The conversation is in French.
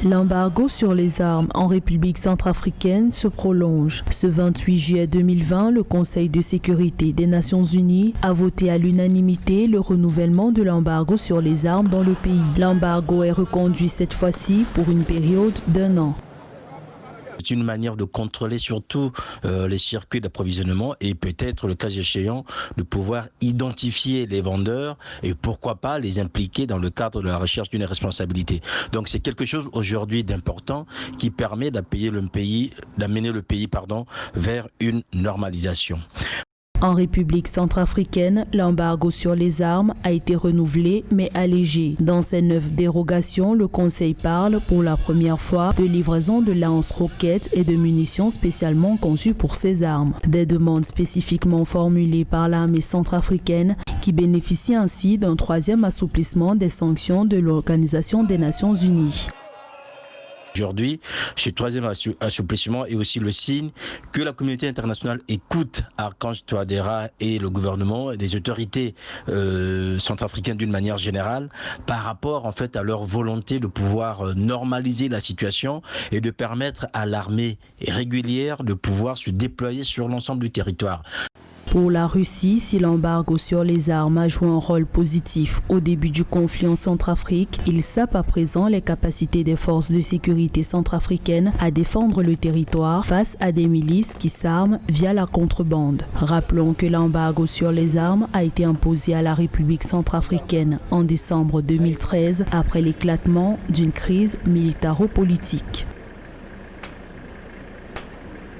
L'embargo sur les armes en République centrafricaine se prolonge. Ce 28 juillet 2020, le Conseil de sécurité des Nations Unies a voté à l'unanimité le renouvellement de l'embargo sur les armes dans le pays. L'embargo est reconduit cette fois-ci pour une période d'1 an. C'est une manière de contrôler surtout les circuits d'approvisionnement et peut-être, le cas échéant, de pouvoir identifier les vendeurs et pourquoi pas les impliquer dans le cadre de la recherche d'une responsabilité. Donc c'est quelque chose aujourd'hui d'important qui permet d'amener le pays vers une normalisation. En République centrafricaine, l'embargo sur les armes a été renouvelé mais allégé. Dans ces 9 dérogations, le Conseil parle pour la première fois de livraison de lance-roquettes et de munitions spécialement conçues pour ces armes. Des demandes spécifiquement formulées par l'armée centrafricaine qui bénéficie ainsi d'un 3e assouplissement des sanctions de l'Organisation des Nations Unies. Aujourd'hui, ce 3e assouplissement est aussi le signe que la communauté internationale écoute Archange Touadéra et le gouvernement et les autorités centrafricaines d'une manière générale par rapport en fait à leur volonté de pouvoir normaliser la situation et de permettre à l'armée régulière de pouvoir se déployer sur l'ensemble du territoire. Pour la Russie, si l'embargo sur les armes a joué un rôle positif au début du conflit en Centrafrique, il sape à présent les capacités des forces de sécurité centrafricaines à défendre le territoire face à des milices qui s'arment via la contrebande. Rappelons que l'embargo sur les armes a été imposé à la République centrafricaine en décembre 2013 après l'éclatement d'une crise militaro-politique.